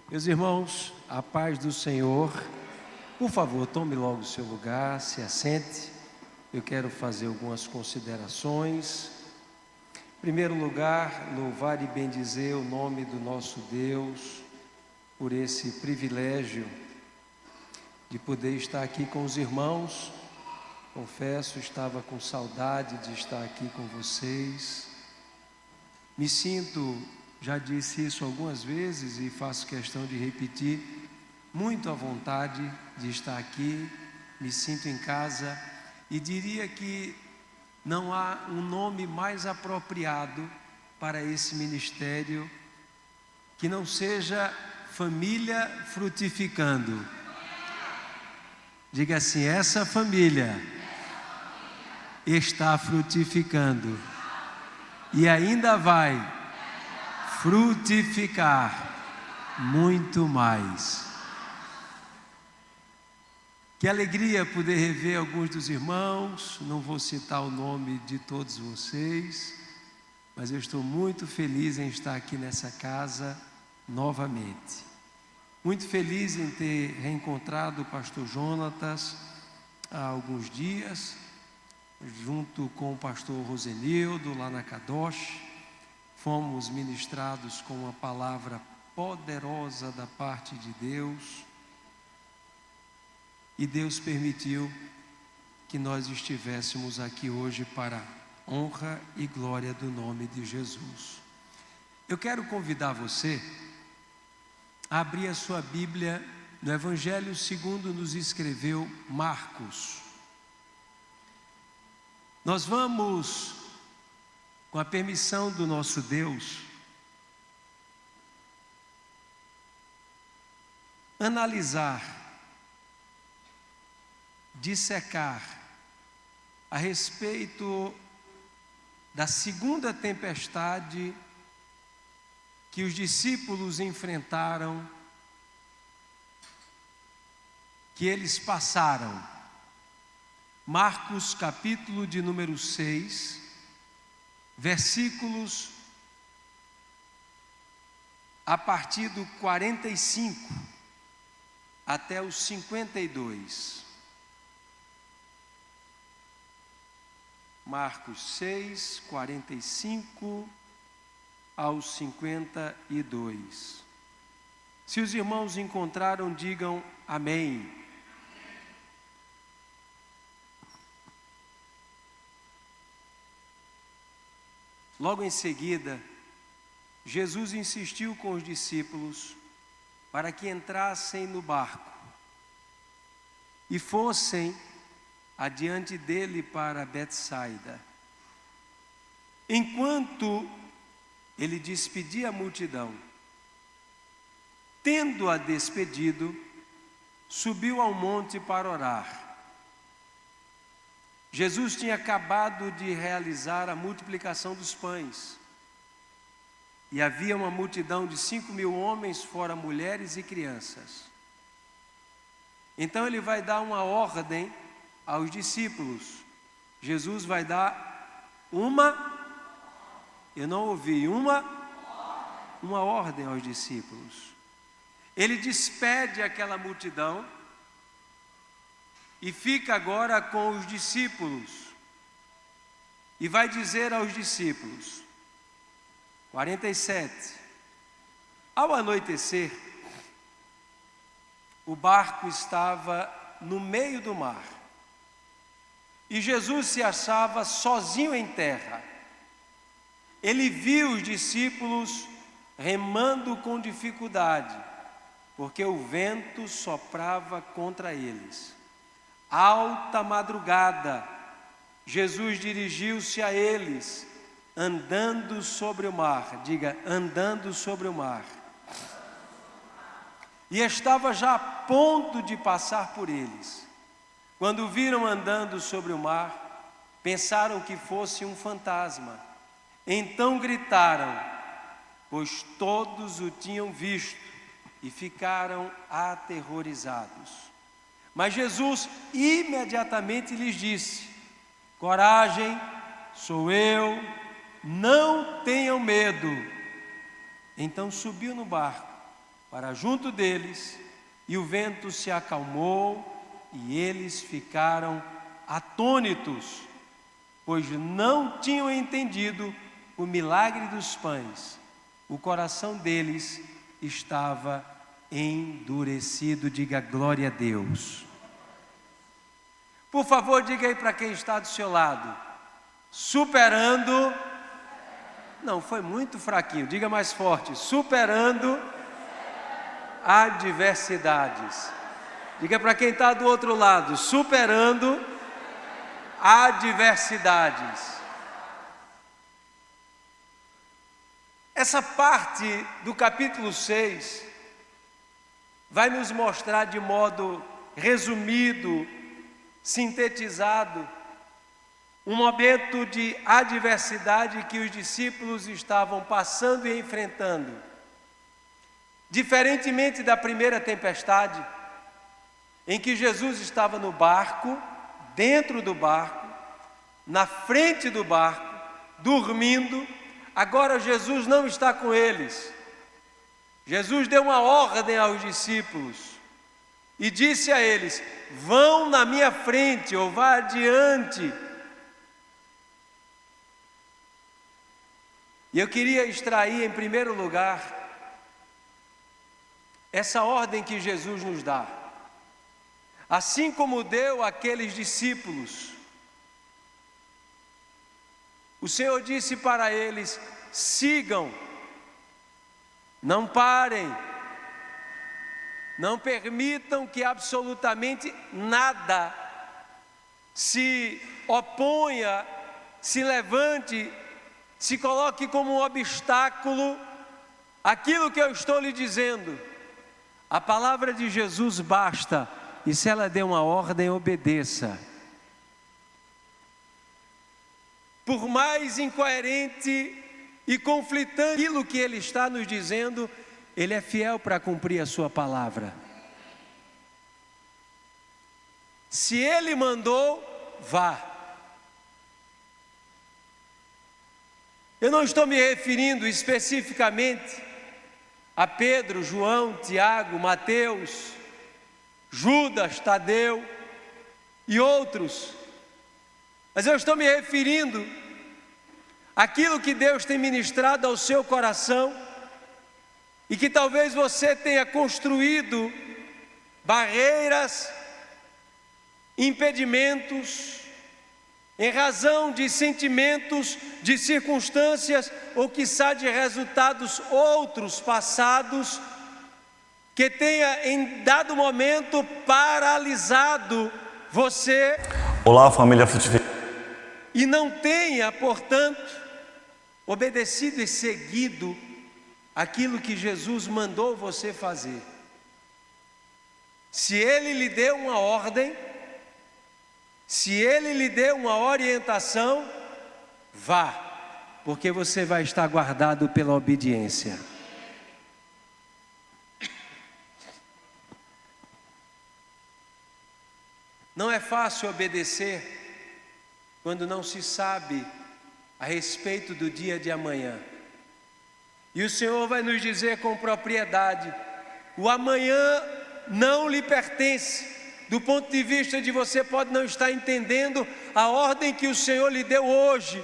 Meus irmãos, a paz do Senhor. Por favor, tome logo o seu lugar, se assente. Eu quero fazer algumas considerações. Em primeiro lugar, louvar e bendizer o nome do nosso Deus por esse privilégio de poder estar aqui com os irmãos. Confesso, estava com saudade de estar aqui com vocês. Me sinto, já disse isso algumas vezes e faço questão de repetir, muito à vontade de estar aqui, me sinto em casa e diria que não há um nome mais apropriado para esse ministério que não seja Família Frutificando. Diga assim: essa família está frutificando e ainda vai frutificar muito mais. Que alegria poder rever alguns dos irmãos. Não vou citar o nome de todos vocês, mas eu estou muito feliz em estar aqui nessa casa novamente. Muito feliz em ter reencontrado o pastor Jonatas há alguns dias, junto com o pastor Rosenildo, lá na Kadosh. Fomos ministrados com uma palavra poderosa da parte de Deus. E Deus permitiu que nós estivéssemos aqui hoje para honra e glória do nome de Jesus. Eu quero convidar você a abrir a sua Bíblia no Evangelho segundo nos escreveu Marcos. Nós vamos, com a permissão do nosso Deus, analisar, dissecar a respeito da segunda tempestade que os discípulos enfrentaram, que eles passaram. Marcos capítulo de número 6, versículos a partir do 45 até os 52. Marcos 6, 45 aos 52. Se os irmãos encontraram, digam amém. Logo em seguida, Jesus insistiu com os discípulos para que entrassem no barco e fossem adiante dele para Betsaida. Enquanto ele despedia a multidão, tendo-a despedido, subiu ao monte para orar. Jesus tinha acabado de realizar a multiplicação dos pães. E havia uma multidão de 5.000 homens, fora mulheres e crianças. Então ele vai dar uma ordem aos discípulos. Jesus vai dar eu não ouvi, uma ordem aos discípulos. Ele despede aquela multidão e fica agora com os discípulos. E vai dizer aos discípulos, 47, ao anoitecer, o barco estava no meio do mar. E Jesus se achava sozinho em terra. Ele viu os discípulos remando com dificuldade, porque o vento soprava contra eles. Alta madrugada, Jesus dirigiu-se a eles, andando sobre o mar. Diga, andando sobre o mar. E estava já a ponto de passar por eles. Quando o viram andando sobre o mar, pensaram que fosse um fantasma. Então gritaram, pois todos o tinham visto e ficaram aterrorizados. Mas Jesus imediatamente lhes disse, coragem, sou eu, não tenham medo. Então subiu no barco para junto deles, e o vento se acalmou, e eles ficaram atônitos, pois não tinham entendido o milagre dos pães. O coração deles estava endurecido. Diga glória a Deus. Por favor, diga aí para quem está do seu lado: superando. Não, foi muito fraquinho, diga mais forte: superando adversidades. Diga para quem está do outro lado: superando adversidades. Essa parte do capítulo 6 vai nos mostrar de modo resumido, sintetizado, um momento de adversidade que os discípulos estavam passando e enfrentando. Diferentemente da primeira tempestade, em que Jesus estava no barco, dentro do barco, na frente do barco, dormindo, agora Jesus não está com eles. Jesus deu uma ordem aos discípulos e disse a eles: vão na minha frente, ou vá adiante. E eu queria extrair em primeiro lugar essa ordem que Jesus nos dá. Assim como deu àqueles discípulos, o Senhor disse para eles: sigam, não parem, não permitam que absolutamente nada se oponha, se levante, se coloque como um obstáculo àquilo que eu estou lhe dizendo. A palavra de Jesus basta, e se ela der uma ordem, obedeça. Por mais incoerente e conflitante aquilo que Ele está nos dizendo, Ele é fiel para cumprir a sua palavra. Se Ele mandou, vá. Eu não estou me referindo especificamente a Pedro, João, Tiago, Mateus, Judas, Tadeu e outros, mas eu estou me referindo àquilo que Deus tem ministrado ao seu coração e que talvez você tenha construído barreiras, impedimentos, em razão de sentimentos, de circunstâncias, ou quiçá de resultados outros passados, que tenha em dado momento paralisado você. Olá, família Frutificante. E não tenha, portanto, obedecido e seguido aquilo que Jesus mandou você fazer. Se Ele lhe deu uma ordem, se Ele lhe deu uma orientação, vá, porque você vai estar guardado pela obediência. Não é fácil obedecer quando não se sabe a respeito do dia de amanhã. E o Senhor vai nos dizer com propriedade: o amanhã não lhe pertence. Do ponto de vista de você pode não estar entendendo a ordem que o Senhor lhe deu hoje,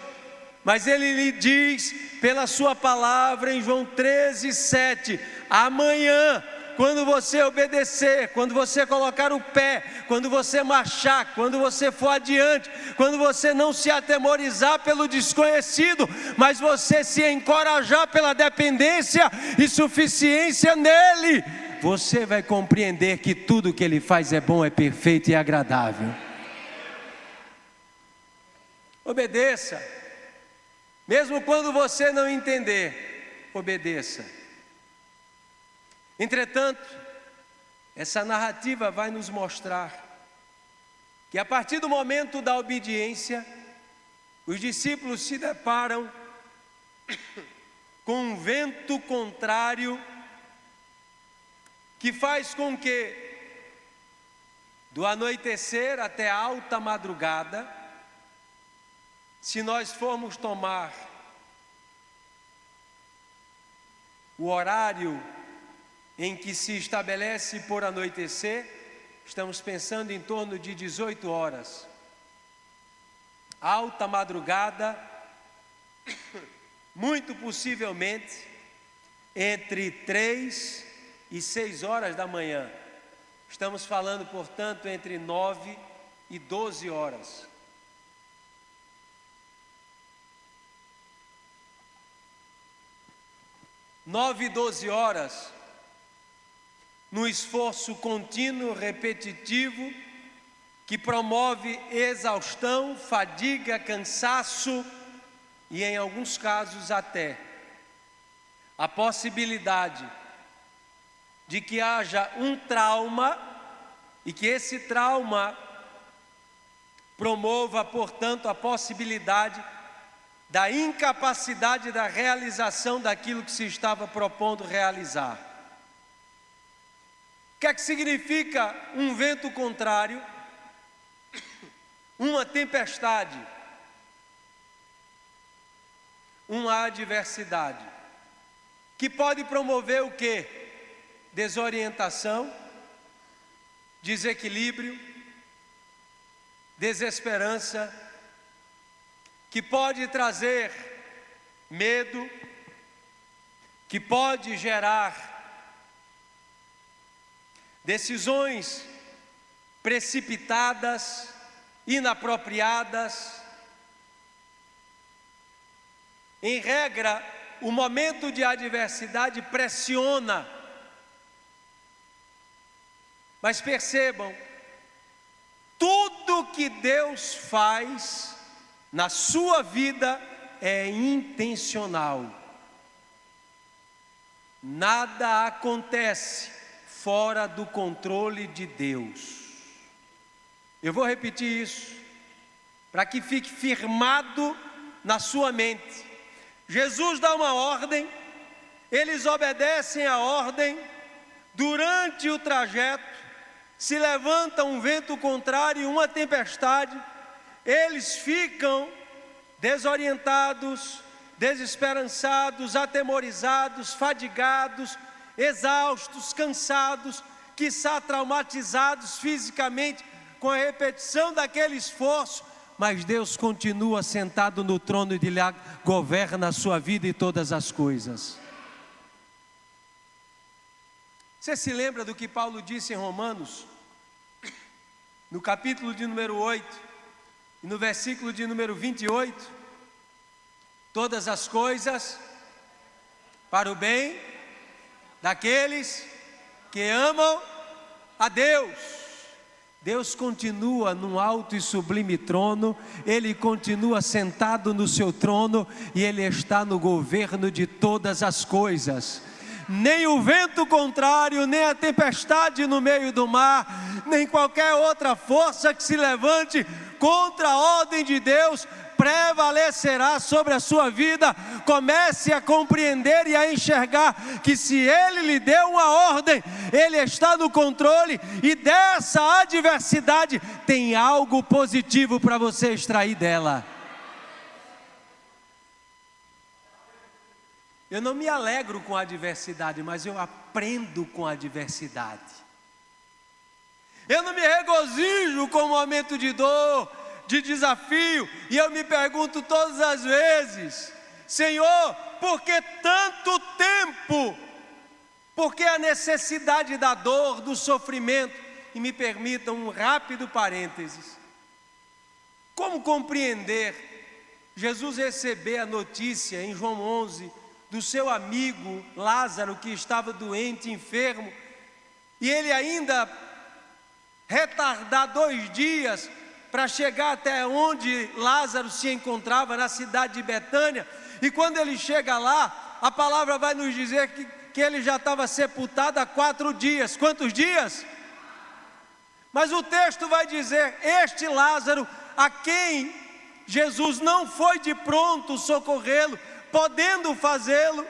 mas Ele lhe diz pela sua palavra em João 13:7, amanhã, quando você obedecer, quando você colocar o pé, quando você marchar, quando você for adiante, quando você não se atemorizar pelo desconhecido, mas você se encorajar pela dependência e suficiência nele, você vai compreender que tudo que Ele faz é bom, é perfeito e agradável. Obedeça, mesmo quando você não entender, obedeça. Entretanto, essa narrativa vai nos mostrar que a partir do momento da obediência, os discípulos se deparam com um vento contrário que faz com que, do anoitecer até a alta madrugada, se nós formos tomar o horário em que se estabelece por anoitecer, estamos pensando em torno de 18 horas. Alta madrugada, muito possivelmente entre 3 e 6 horas da manhã. Estamos falando, portanto, entre 9 e 12 horas. Nove e 12 horas, num esforço contínuo, repetitivo, que promove exaustão, fadiga, cansaço e, em alguns casos, até a possibilidade de que haja um trauma e que esse trauma promova, portanto, a possibilidade da incapacidade da realização daquilo que se estava propondo realizar. O que é que significa um vento contrário? Uma tempestade, uma adversidade, que pode promover o quê? Desorientação, desequilíbrio, desesperança, que pode trazer medo, que pode gerar decisões precipitadas, inapropriadas. Em regra, o momento de adversidade pressiona. Mas percebam, tudo que Deus faz na sua vida é intencional. Nada acontece fora do controle de Deus. Eu vou repetir isso, para que fique firmado na sua mente. Jesus dá uma ordem, eles obedecem a ordem, durante o trajeto, se levanta um vento contrário e uma tempestade, eles ficam desorientados, desesperançados, atemorizados, fadigados, exaustos, cansados, quiçá traumatizados fisicamente com a repetição daquele esforço, mas Deus continua sentado no trono e Ele governa a sua vida e todas as coisas. Você se lembra do que Paulo disse em Romanos, no capítulo de número 8, e no versículo de número 28? Todas as coisas para o bem daqueles que amam a Deus. Deus continua num alto e sublime trono, Ele continua sentado no seu trono e Ele está no governo de todas as coisas. Nem o vento contrário, nem a tempestade no meio do mar, nem qualquer outra força que se levante contra a ordem de Deus prevalecerá sobre a sua vida. Comece a compreender e a enxergar que se Ele lhe deu uma ordem, Ele está no controle, e dessa adversidade tem algo positivo para você extrair dela. Eu não me alegro com a adversidade, mas eu aprendo com a adversidade. Eu não me regozijo com o momento de dor, de desafio, e eu me pergunto todas as vezes: Senhor, por que tanto tempo? Por que a necessidade da dor, do sofrimento? E me permitam um rápido parênteses. Como compreender Jesus receber a notícia em João 11 do seu amigo Lázaro, que estava doente, enfermo, e ele ainda retardar 2 dias para chegar até onde Lázaro se encontrava, na cidade de Betânia? E quando ele chega lá, a palavra vai nos dizer que ele já estava sepultado há 4 dias. Quantos dias? Mas o texto vai dizer: este Lázaro, a quem Jesus não foi de pronto socorrê-lo, podendo fazê-lo,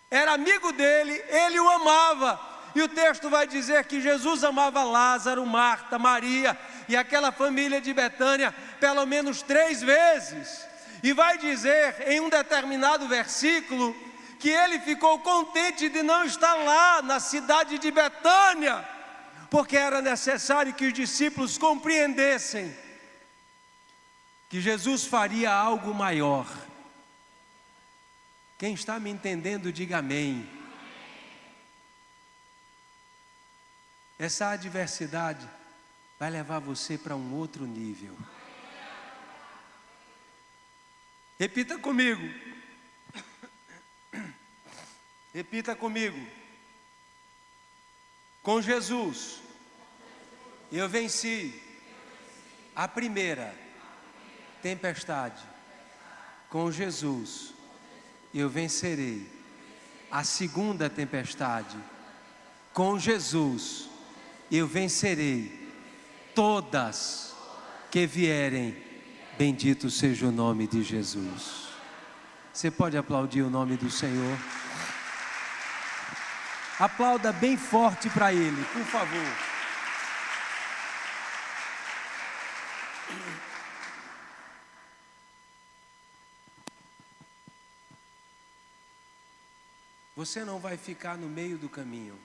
era amigo dele, ele o amava. E o texto vai dizer que Jesus amava Lázaro, Marta, Maria e aquela família de Betânia pelo menos 3 vezes. E vai dizer em um determinado versículo que ele ficou contente de não estar lá na cidade de Betânia, porque era necessário que os discípulos compreendessem que Jesus faria algo maior. Quem está me entendendo, diga amém. Essa adversidade vai levar você para um outro nível. Repita comigo. Repita comigo. Com Jesus, eu venci a primeira tempestade. Com Jesus, eu vencerei a segunda tempestade. Com Jesus, eu vencerei todas que vierem. Bendito seja o nome de Jesus. Você pode aplaudir o nome do Senhor? Aplauda bem forte para Ele, por favor. Você não vai ficar no meio do caminho.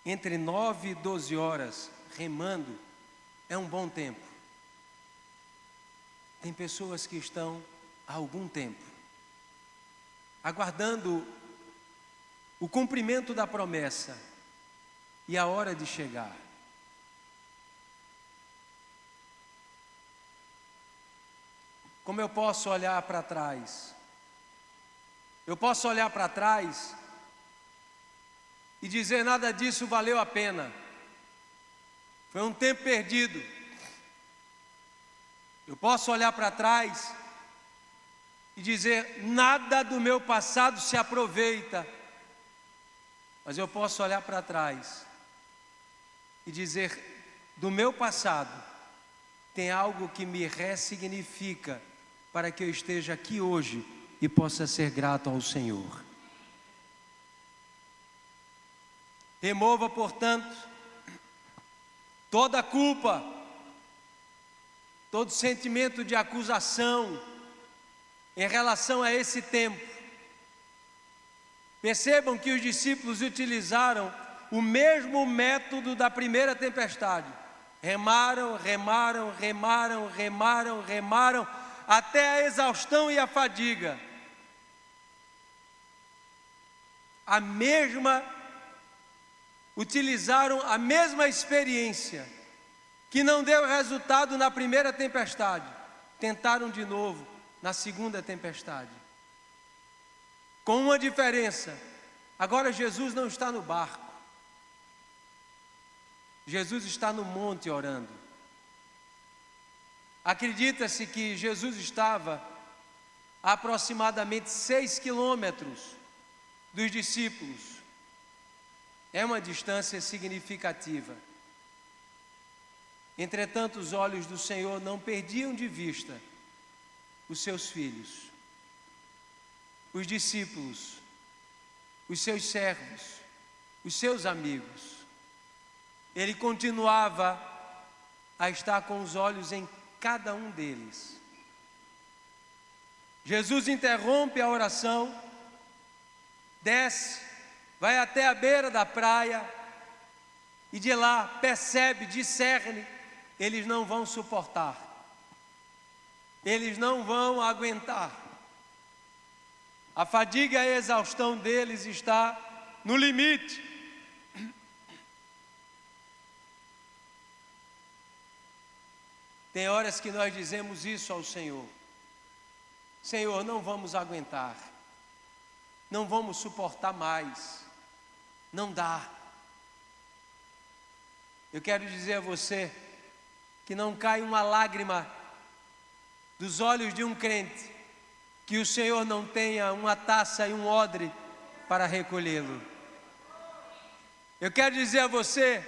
Entre 9 e 12 horas remando é um bom tempo. Tem pessoas que estão há algum tempo aguardando o cumprimento da promessa e a hora de chegar. Como eu posso olhar para trás? Eu posso olhar para trás e dizer: nada disso valeu a pena. Foi um tempo perdido. Eu posso olhar para trás e dizer: nada do meu passado se aproveita. Mas eu posso olhar para trás e dizer: do meu passado tem algo que me ressignifica para que eu esteja aqui hoje e possa ser grato ao Senhor. Remova, portanto, toda a culpa, todo sentimento de acusação em relação a esse tempo. Percebam que os discípulos utilizaram o mesmo método da primeira tempestade. Remaram, remaram, remaram, remaram, remaram, até a exaustão e a fadiga. Utilizaram a mesma experiência que não deu resultado na primeira tempestade. Tentaram de novo na segunda tempestade. Com uma diferença: agora Jesus não está no barco. Jesus está no monte orando. Acredita-se que Jesus estava a aproximadamente 6 quilômetros dos discípulos. É uma distância significativa. Entretanto, os olhos do Senhor não perdiam de vista os seus filhos, os discípulos, os seus servos, os seus amigos. Ele continuava a estar com os olhos em cada um deles. Jesus interrompe a oração, desce, vai até a beira da praia e de lá percebe, discerne: eles não vão suportar, eles não vão aguentar. A fadiga e a exaustão deles está no limite. Tem horas que nós dizemos isso ao Senhor: Senhor, não vamos aguentar, não vamos suportar mais, não dá. Eu quero dizer a você que não cai uma lágrima dos olhos de um crente que o Senhor não tenha uma taça e um odre para recolhê-lo. Eu quero dizer a você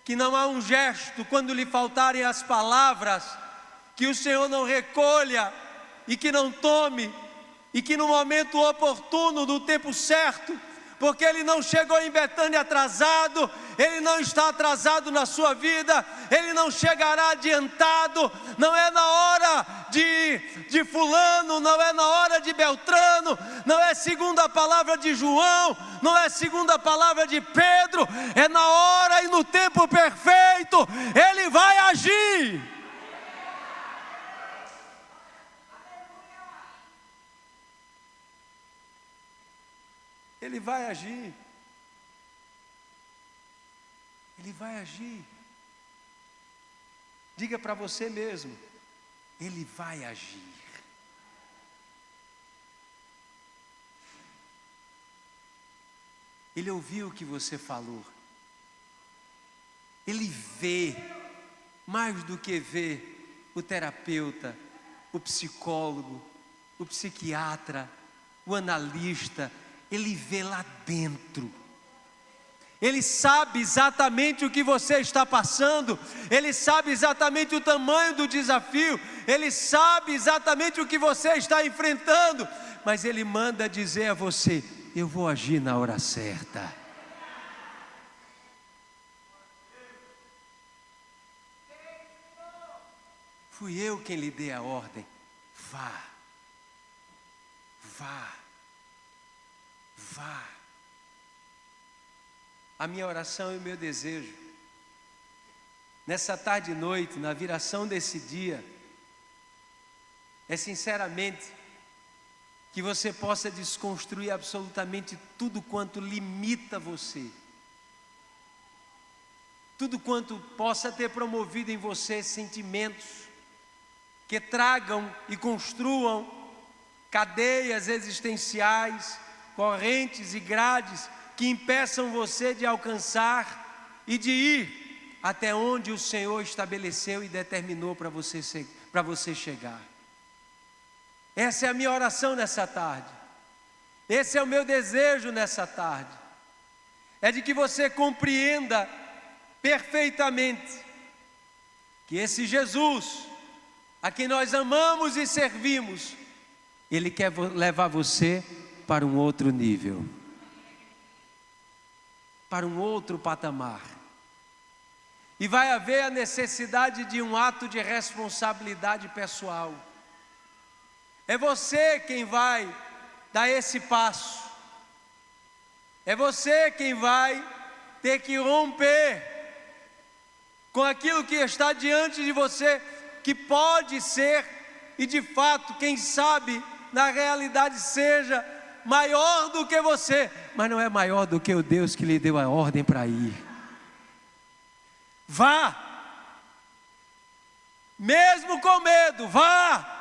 que não há um gesto, quando lhe faltarem as palavras, que o Senhor não recolha e que não tome, e que no momento oportuno, no tempo certo, porque Ele não chegou em Betânia atrasado, Ele não está atrasado na sua vida, Ele não chegará adiantado. Não é na hora de fulano, não é na hora de Beltrano, não é segundo a palavra de João, não é segundo a palavra de Pedro, é na hora e no tempo perfeito, Ele vai agir. Ele vai agir. Ele vai agir. Diga para você mesmo: Ele vai agir. Ele ouviu o que você falou. Ele vê, mais do que vê, o terapeuta, o psicólogo, o psiquiatra, o analista. Ele vê lá dentro. Ele sabe exatamente o que você está passando. Ele sabe exatamente o tamanho do desafio. Ele sabe exatamente o que você está enfrentando. Mas Ele manda dizer a você: eu vou agir na hora certa. Fui eu quem lhe dei a ordem. Vá. Vá. Vá. A minha oração e o meu desejo, nessa tarde e noite, na viração desse dia, é sinceramente que você possa desconstruir absolutamente tudo quanto limita você, tudo quanto possa ter promovido em você sentimentos que tragam e construam cadeias existenciais, correntes e grades que impeçam você de alcançar e de ir até onde o Senhor estabeleceu e determinou para você chegar. Essa é a minha oração nessa tarde. Esse é o meu desejo nessa tarde. É de que você compreenda perfeitamente que esse Jesus, a quem nós amamos e servimos, Ele quer levar você para um outro nível, para um outro patamar. E vai haver a necessidade de um ato de responsabilidade pessoal. É você quem vai dar esse passo. É você quem vai ter que romper com aquilo que está diante de você, que pode ser, e de fato, quem sabe, na realidade seja maior do que você, mas não é maior do que o Deus que lhe deu a ordem para ir. Vá, mesmo com medo, vá.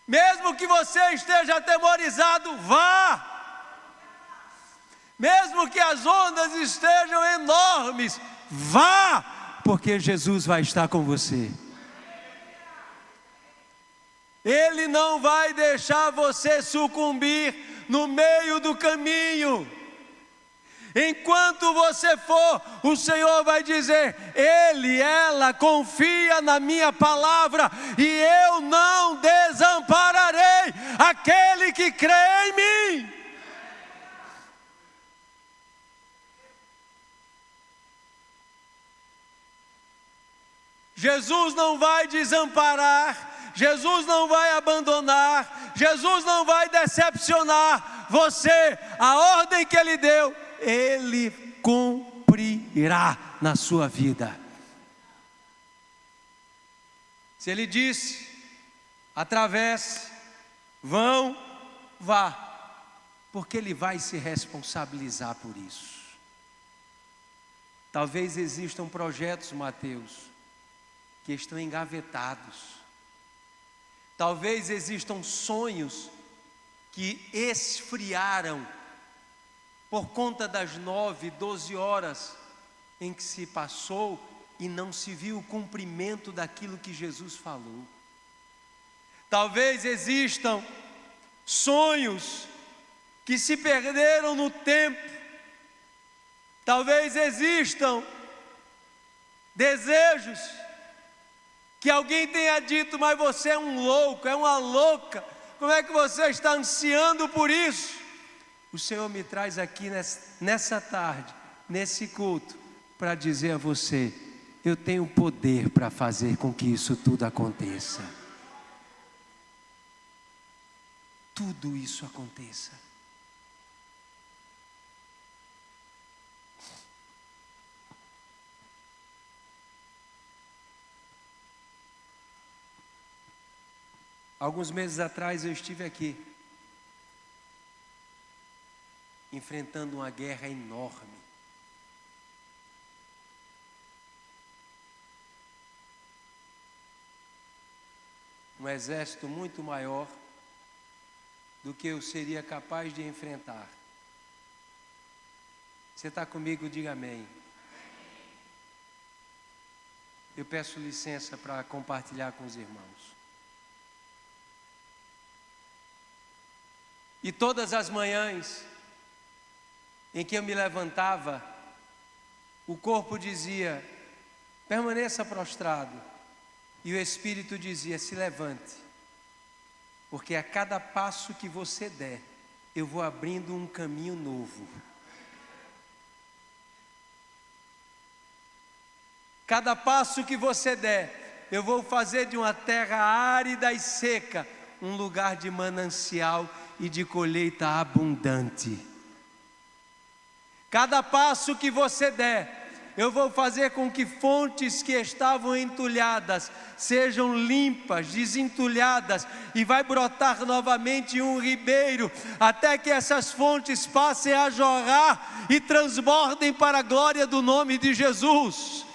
Mesmo que você esteja atemorizado, vá. Mesmo que as ondas estejam enormes, vá, porque Jesus vai estar com você. Ele não vai deixar você sucumbir no meio do caminho. Enquanto você for, o Senhor vai dizer: ela confia na minha palavra, e eu não desampararei aquele que crê em mim. Jesus não vai desamparar, Jesus não vai abandonar, Jesus não vai decepcionar você. A ordem que Ele deu, Ele cumprirá na sua vida. Se Ele disse: atravesse, vão, vá, porque Ele vai se responsabilizar por isso. Talvez existam projetos, Mateus, que estão engavetados. Talvez existam sonhos que esfriaram por conta das 9, 12 horas em que se passou e não se viu o cumprimento daquilo que Jesus falou. Talvez existam sonhos que se perderam no tempo. Talvez existam desejos que alguém tenha dito: mas você é um louco, é uma louca, como é que você está ansiando por isso? O Senhor me traz aqui nessa tarde, nesse culto, para dizer a você: eu tenho poder para fazer com que isso tudo aconteça. Tudo isso aconteça. Alguns meses atrás eu estive aqui, enfrentando uma guerra enorme. Um exército muito maior do que eu seria capaz de enfrentar. Você está comigo? Diga amém. Eu peço licença para compartilhar com os irmãos. E todas as manhãs em que eu me levantava, o corpo dizia: permaneça prostrado. E o Espírito dizia: se levante. Porque a cada passo que você der, eu vou abrindo um caminho novo. Cada passo que você der, eu vou fazer de uma terra árida e seca um lugar de manancial e de colheita abundante. Cada passo que você der, eu vou fazer com que fontes que estavam entulhadas sejam limpas, desentulhadas, e vai brotar novamente um ribeiro, até que essas fontes passem a jorrar e transbordem para a glória do nome de Jesus.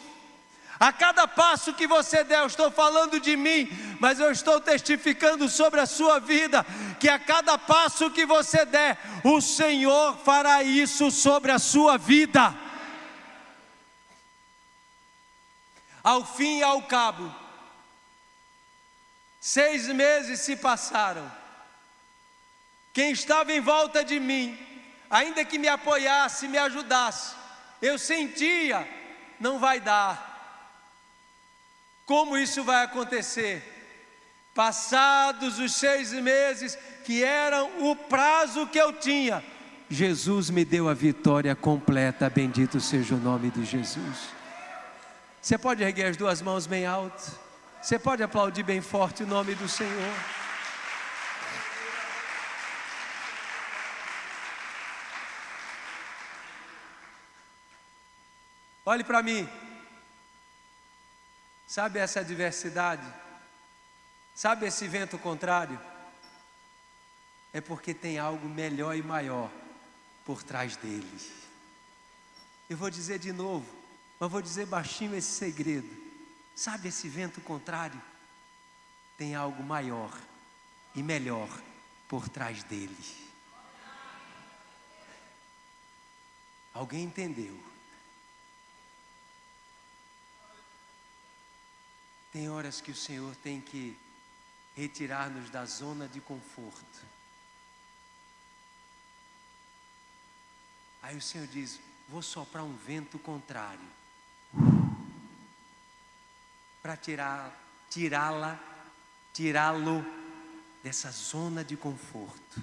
A cada passo que você der, eu estou falando de mim, mas eu estou testificando sobre a sua vida, que a cada passo que você der, o Senhor fará isso sobre a sua vida. Ao fim e ao cabo, 6 meses se passaram. Quem estava em volta de mim, ainda que me apoiasse, me ajudasse, eu sentia: não vai dar. Como isso vai acontecer? Passados os 6 meses, que eram o prazo que eu tinha, Jesus me deu a vitória completa. Bendito seja o nome de Jesus. Você pode erguer as 2 mãos bem alto? Você pode aplaudir bem forte o nome do Senhor? Olhe para mim. Sabe essa adversidade? Sabe esse vento contrário? É porque tem algo melhor e maior por trás dele. Eu vou dizer de novo, mas vou dizer baixinho esse segredo. Sabe esse vento contrário? Tem algo maior e melhor por trás dele. Alguém entendeu? Tem horas que o Senhor tem que retirar-nos da zona de conforto. Aí o Senhor diz: vou soprar um vento contrário para tirá-lo dessa zona de conforto.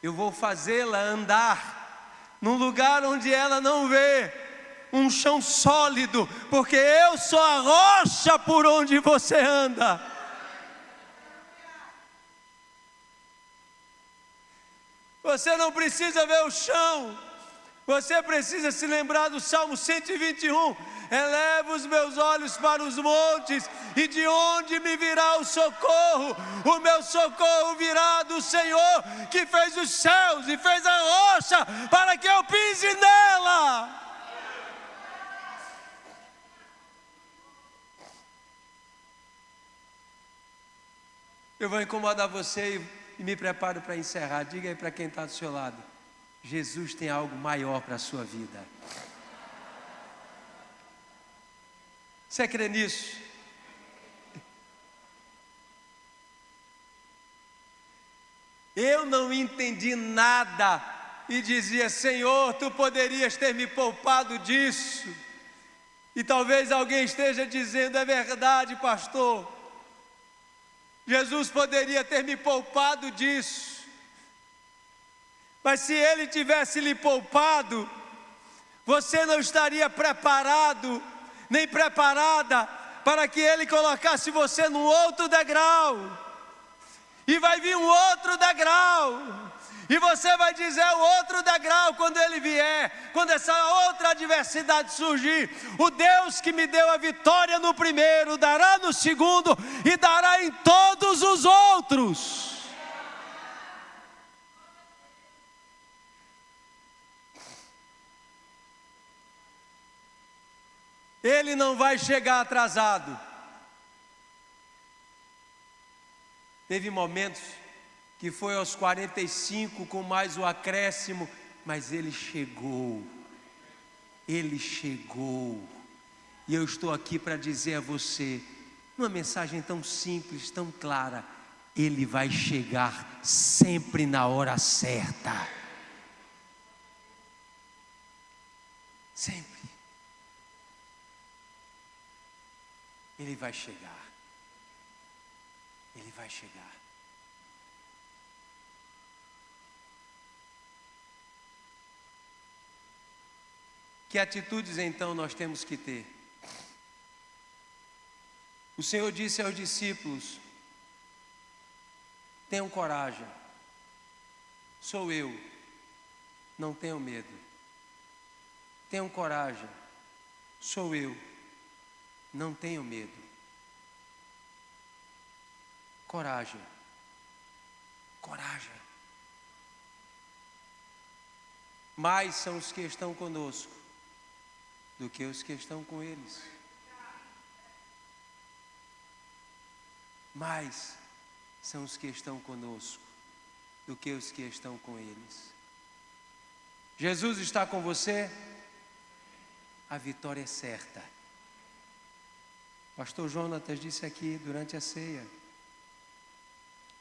Eu vou fazê-la andar num lugar onde ela não vê um chão sólido, porque eu sou a rocha por onde você anda. Você não precisa ver o chão, você precisa se lembrar do Salmo 121. Eleva os meus olhos para os montes, e de onde me virá o socorro? O meu socorro virá do Senhor, que fez os céus e fez a rocha, para que eu pise nela. Eu vou incomodar você e me preparo para encerrar. Diga aí para quem está do seu lado: Jesus tem algo maior para a sua vida. Você crê nisso? Eu não entendi nada e dizia: Senhor, Tu poderias ter me poupado disso. E talvez alguém esteja dizendo: é verdade, pastor, Jesus poderia ter me poupado disso. Mas se Ele tivesse lhe poupado, você não estaria preparado, nem preparada, para que Ele colocasse você num outro degrau. E vai vir um outro degrau. E você vai dizer o outro degrau quando ele vier, quando essa outra adversidade surgir. O Deus que me deu a vitória no primeiro, dará no segundo e dará em todos os outros. Ele não vai chegar atrasado. Teve momentos que foi aos 45 com mais o acréscimo, mas Ele chegou. Ele chegou. E eu estou aqui para dizer a você, numa mensagem tão simples, tão clara, Ele vai chegar sempre na hora certa. Sempre. Ele vai chegar. Ele vai chegar. Que atitudes então nós temos que ter? O Senhor disse aos discípulos: tenham coragem, sou eu, não tenham medo. Tenham coragem, sou eu, não tenham medo. Coragem, coragem. Mais são os que estão conosco do que os que estão com eles. Mais são os que estão conosco do que os que estão com eles. Jesus está com você, a vitória é certa. Pastor Jonatas disse aqui durante a ceia,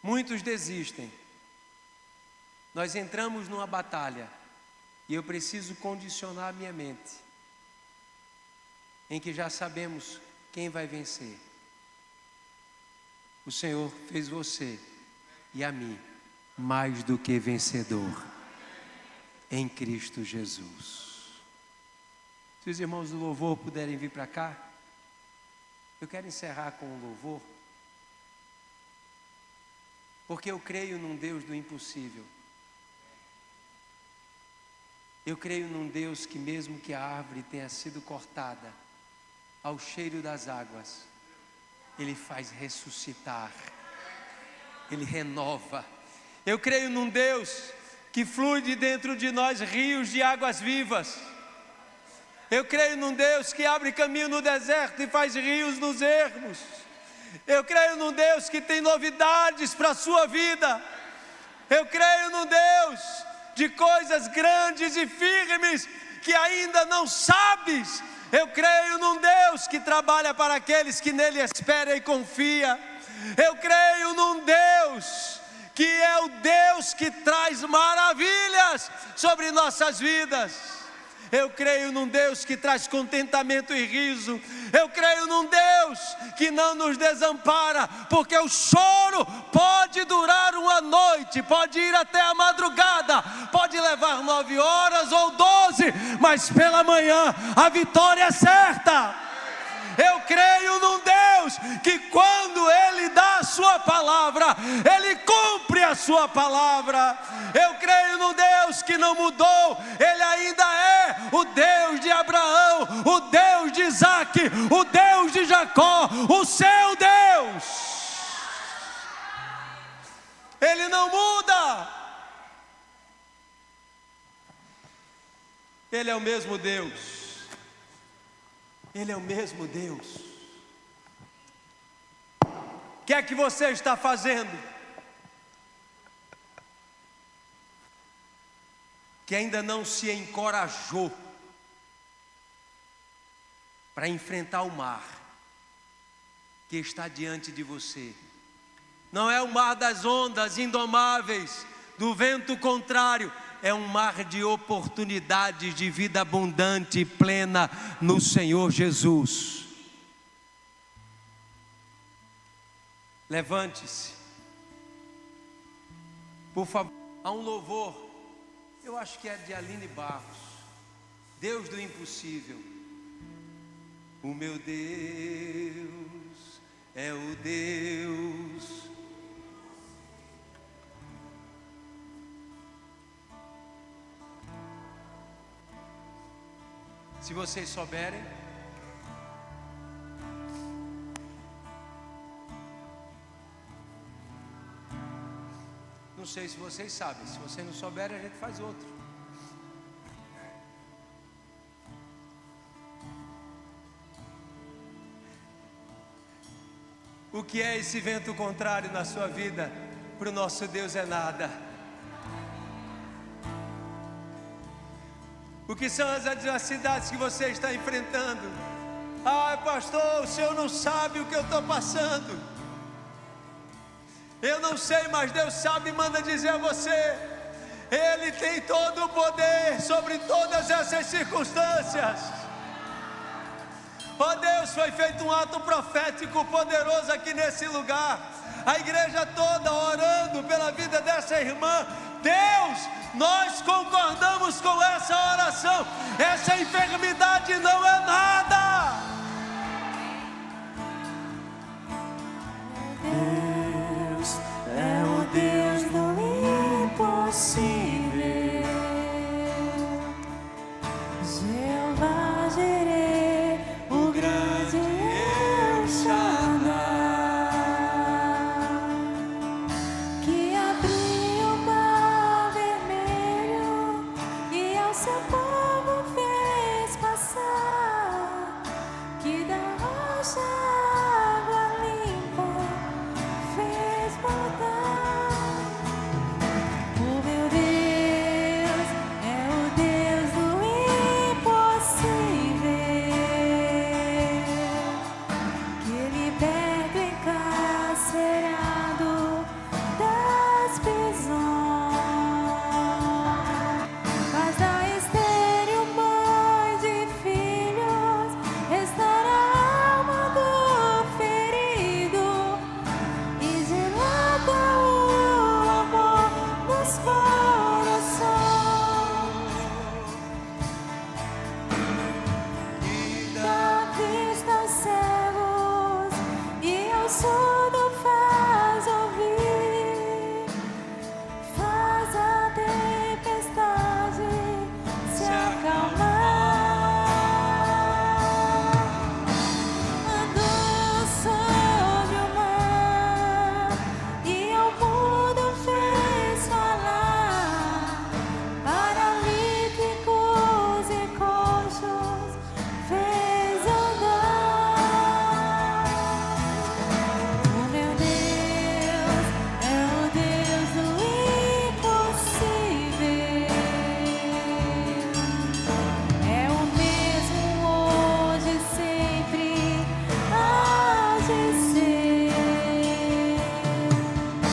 muitos desistem. Nós entramos numa batalha e eu preciso condicionar a minha mente, em que já sabemos quem vai vencer. O Senhor fez você e a mim mais do que vencedor em Cristo Jesus. Se os irmãos do louvor puderem vir para cá, eu quero encerrar com um louvor, porque eu creio num Deus do impossível. Eu creio num Deus que, mesmo que a árvore tenha sido cortada, ao cheiro das águas, Ele faz ressuscitar, Ele renova. Eu creio num Deus que flui de dentro de nós rios de águas vivas. Eu creio num Deus que abre caminho no deserto e faz rios nos ermos. Eu creio num Deus que tem novidades para a sua vida. Eu creio num Deus de coisas grandes e firmes que ainda não sabes. Eu creio num Deus que trabalha para aqueles que nele esperam e confiam. Eu creio num Deus que é o Deus que traz maravilhas sobre nossas vidas. Eu creio num Deus que traz contentamento e riso. Eu creio num Deus que não nos desampara, porque o choro pode durar uma noite, pode ir até a madrugada, pode levar 9 horas ou 12, mas pela manhã a vitória é certa. Eu creio num Deus que, quando Ele dá a sua palavra, Ele cumpre a sua palavra. Eu creio num Deus que não mudou. Ele ainda é o Deus de Abraão, o Deus de Isaac, o Deus de Jacó, o seu Deus. Ele não muda. Ele é o mesmo Deus. Ele é o mesmo Deus. O que é que você está fazendo que ainda não se encorajou para enfrentar o mar que está diante de você? Não é o mar das ondas indomáveis, do vento contrário. É um mar de oportunidades de vida abundante e plena no Senhor Jesus. Levante-se. Por favor, há um louvor Eu acho que é de Aline Barros. Deus do impossível. O meu Deus é o Deus. Se vocês souberem, não sei se vocês sabem. Se vocês não souberem, a gente faz outro. O que é esse vento contrário na sua vida? Para o nosso Deus é nada. O que são as adversidades que você está enfrentando? Ah, pastor, o senhor não sabe o que eu estou passando. Eu não sei, mas Deus sabe e manda dizer a você: Ele tem todo o poder sobre todas essas circunstâncias. Ó Deus, foi feito um ato profético poderoso aqui nesse lugar. A igreja toda orando pela vida dessa irmã. Deus, nós concordamos com essa oração. Essa enfermidade não é nada. Deus é o Deus do impossível. Jeová Jireh, o grande El Shaddai, que abriu o mar vermelho e ao seu povo fez passar, que da rocha água limpa fez brotar. O meu Deus é o Deus do impossível, que liberta o encarcerado das prisões.